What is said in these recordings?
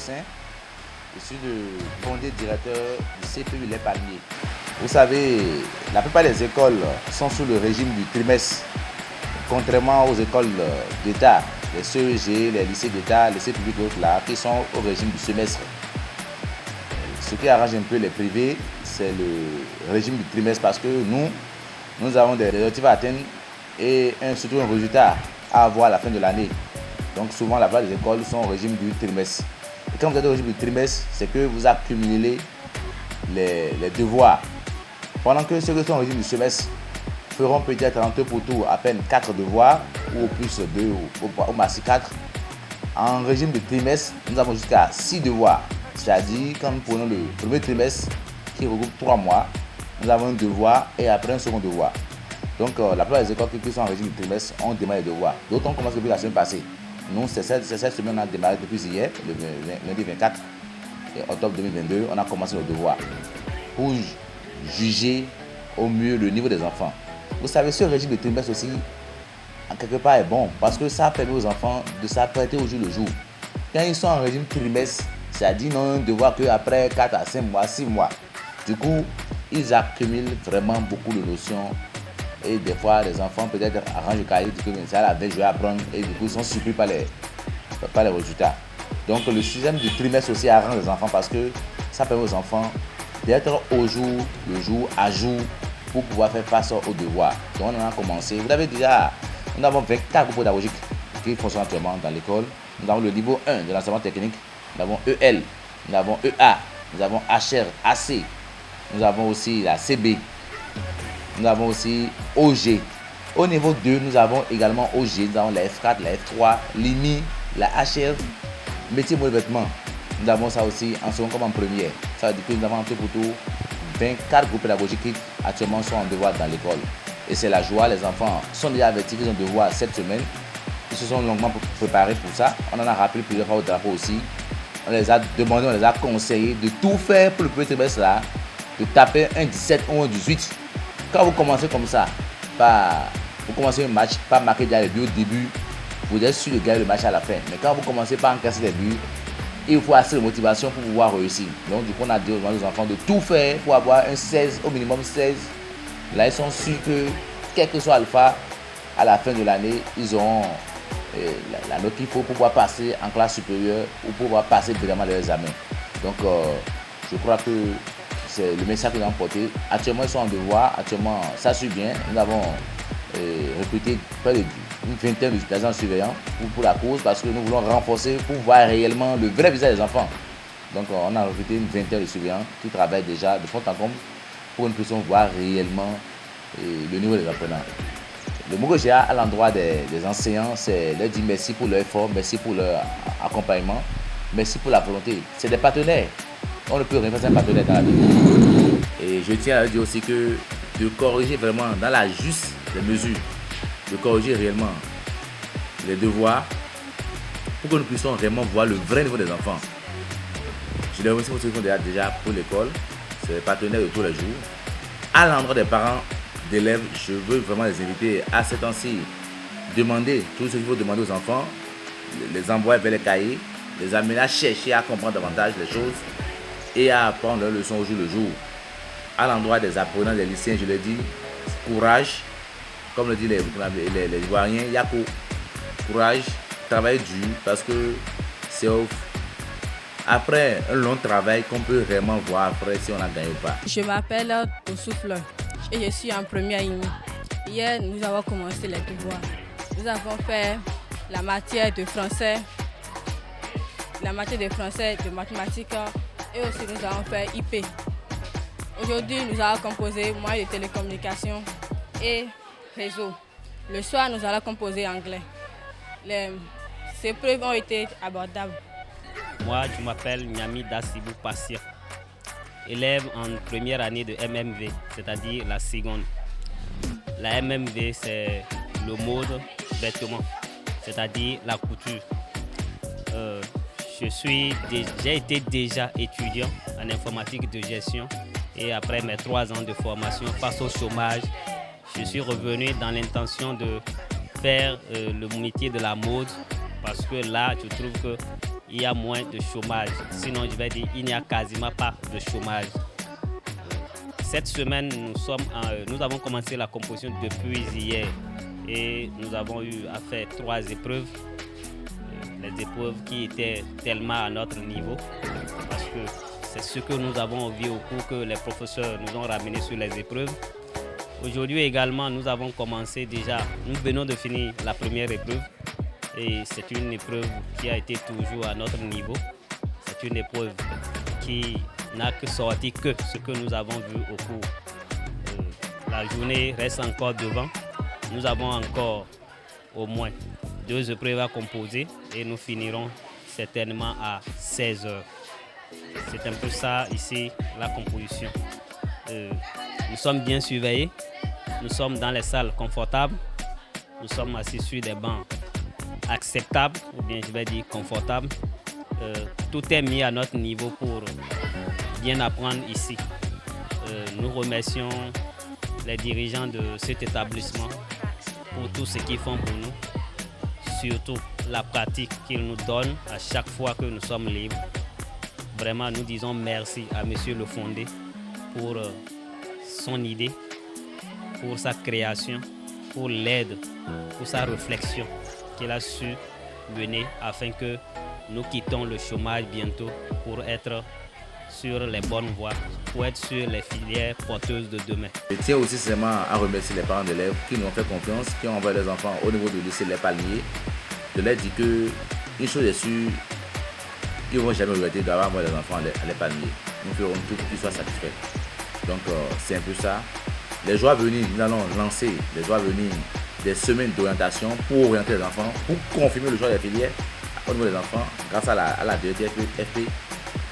Bossin. Je suis le fondé directeur du CPU Les Palmiers. Vous savez, la plupart des écoles sont sous le régime du trimestre, contrairement aux écoles d'État, les CEG, les lycées d'État, les lycées publics d'autres là, qui sont au régime du semestre. Ce qui arrange un peu les privés, c'est le régime du trimestre parce que nous avons des objectifs à atteindre et surtout un résultat à avoir à la fin de l'année. Donc souvent, la plupart des écoles sont au régime du trimestre. Et quand vous êtes au régime du trimestre, c'est que vous accumulez les devoirs. Pendant que ceux qui sont au régime du semestre feront peut-être en tout pour tout à peine 4 devoirs, ou au plus 2, ou au maxi 4. En régime de trimestre, nous avons jusqu'à 6 devoirs. C'est-à-dire, quand nous prenons le premier trimestre, qui regroupe 3 mois, nous avons un devoir et après un second devoir. Donc, la plupart des écoles qui sont en régime de trimestre ont démarré les devoirs. D'autres ont commencé depuis la semaine passée. Nous, c'est cette semaine, on a démarré depuis hier, le lundi 24 octobre 2022, on a commencé nos devoirs pour juger au mieux le niveau des enfants. Vous savez, ce régime de trimestre aussi, en quelque part, est bon parce que ça permet aux enfants de s'apprêter au jour le jour. Quand ils sont en régime trimestre, c'est-à-dire non un devoir qu'après 4 à 5 mois, 6 mois. Du coup, ils accumulent vraiment beaucoup de notions. Et des fois, les enfants peut-être arrangent le cahier, du coup, c'est à la veille, je vais apprendre. Et du coup, ils sont surpris par les résultats. Donc, le système du trimestre aussi arrange les enfants parce que ça permet aux enfants d'être au jour, le jour, à jour, pour pouvoir faire face aux devoirs. Donc, on en a commencé. Vous avez déjà, nous avons 24 groupes pédagogiques qui fonctionnent actuellement dans l'école. Nous avons le niveau 1 de l'enseignement technique. Nous avons EL, nous avons EA, nous avons HR, AC. Nous avons aussi la CB. Nous avons aussi OG. Au niveau 2, nous avons également OG. Nous avons la F4, la F3, l'IMI, la HR, métier mode vêtements. Nous avons ça aussi en second comme en première. Ça veut dire que nous avons en tout pour tout 24 groupes pédagogiques qui actuellement sont en devoir dans l'école. Et c'est la joie, les enfants sont déjà avertis qu'ils ont devoir cette semaine. Ils se sont longuement préparés pour ça. On en a rappelé plusieurs fois au drapeau aussi. On les a demandé, on les a conseillé de tout faire pour le premier trimestre là, de taper un 17 ou un 18. Quand vous commencez comme ça, vous commencez un match, pas marquer déjà les buts au début, vous êtes sûr de gagner le match à la fin. Mais quand vous commencez par encaisser les buts, il faut assez de motivation pour pouvoir réussir. Donc du coup, on a dit aux enfants de tout faire pour avoir un 16, au minimum 16. Là, ils sont sûrs que, quel que soit Alpha, à la fin de l'année, ils auront la note qu'il faut pour pouvoir passer en classe supérieure ou pour pouvoir passer vraiment les examens. Donc, je crois que c'est le message que nous avons porté. Actuellement, ils sont en devoir. Actuellement, ça suit bien. Nous avons recruté près d'une vingtaine d'agents surveillants pour la cause parce que nous voulons renforcer pour voir réellement le vrai visage des enfants. Donc, on a recruté une vingtaine de surveillants qui travaillent déjà de fond en comble pour que nous puissions voir réellement le niveau des apprenants. Le mot que j'ai à l'endroit des enseignants, c'est leur dire merci pour leur effort, merci pour leur accompagnement, merci pour la volonté. C'est des partenaires. On ne peut rien faire sans un partenaire dans la vie. Et je tiens à dire aussi que de corriger vraiment dans la juste des mesures, de corriger réellement les devoirs pour que nous puissions vraiment voir le vrai niveau des enfants. Je les remercie pour ceux qui font déjà pour l'école, c'est les partenaires de tous les jours. À l'endroit des parents d'élèves, je veux vraiment les inviter à ces temps-ci, demander tout ce qu'il faut demander aux enfants, les envoyer vers les cahiers, les amener à chercher à comprendre davantage les choses et à apprendre leurs leçons au jour le jour. À l'endroit des apprenants, des lycéens, je leur dis courage, comme le disent les Ivoiriens, Yako, courage, travail dur, parce que c'est après un long travail qu'on peut vraiment voir après si on a gagné ou pas. Je m'appelle Toussoufle et je suis en première IMI. Hier, nous avons commencé les devoirs. Nous avons fait la matière de français, de mathématiques et aussi nous avons fait IP. Aujourd'hui, nous allons composer moyens de télécommunication et réseau. Le soir, nous allons composer anglais. Ces preuves ont été abordables. Moi, je m'appelle Nyami Dassibou Passir, élève en première année de MMV, c'est-à-dire la seconde. La MMV, c'est le mode vêtement, c'est-à-dire la couture. J'ai été déjà étudiant en informatique de gestion et après mes 3 ans de formation face au chômage, je suis revenu dans l'intention de faire le métier de la mode parce que là, je trouve que il y a moins de chômage. Sinon, je vais dire, il n'y a quasiment pas de chômage. Cette semaine, nous avons commencé la composition depuis hier et nous avons eu à faire 3 épreuves. Les épreuves qui étaient tellement à notre niveau parce que c'est ce que nous avons vu au cours que les professeurs nous ont ramené sur les épreuves. Aujourd'hui également, nous avons commencé déjà, nous venons de finir la première épreuve et c'est une épreuve qui a été toujours à notre niveau. C'est une épreuve qui n'a que sorti que ce que nous avons vu au cours. La journée reste encore devant. Nous avons encore au moins 2 épreuves à composer et nous finirons certainement à 16 heures. C'est un peu ça ici, la composition. Nous sommes bien surveillés, nous sommes dans les salles confortables, nous sommes assis sur des bancs acceptables, ou bien je vais dire confortables. Tout est mis à notre niveau pour bien apprendre ici. Nous remercions les dirigeants de cet établissement pour tout ce qu'ils font pour nous. Surtout la pratique qu'il nous donne à chaque fois que nous sommes libres. Vraiment, nous disons merci à Monsieur Le Fondé pour son idée, pour sa création, pour l'aide, pour sa réflexion qu'il a su mener afin que nous quittions le chômage bientôt pour être sur les bonnes voies, pour être sur les filières porteuses de demain. Je tiens aussi seulement à remercier les parents d'élèves qui nous ont fait confiance, qui ont envoyé les enfants au niveau du lycée Les Palmiers, de leur dire que une chose est sûre, ils ne vont jamais regretter d'avoir envoyé les enfants à Les Palmiers. Nous ferons tout pour qu'ils soient satisfaits. Donc c'est un peu ça. Les jours à venir, nous allons lancer les jours à venir des semaines d'orientation pour orienter les enfants, pour confirmer le choix des filières au niveau des enfants grâce à la DETFP.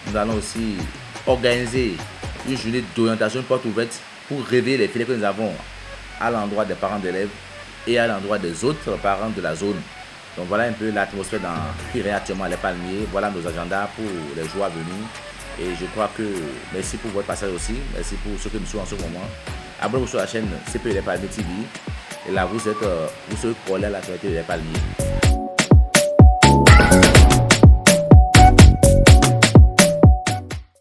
Nous allons aussi organiser une journée d'orientation porte ouverte pour révéler les filières que nous avons à l'endroit des parents d'élèves et à l'endroit des autres parents de la zone. Donc voilà un peu l'atmosphère qui règne actuellement à Les Palmiers. Voilà nos agendas pour les jours à venir. Et je crois que merci pour votre passage aussi. Merci pour ceux qui nous suivent en ce moment. Abonnez-vous sur la chaîne CPE Les Palmiers TV. Et là, vous serez collés à l'actualité de Les Palmiers.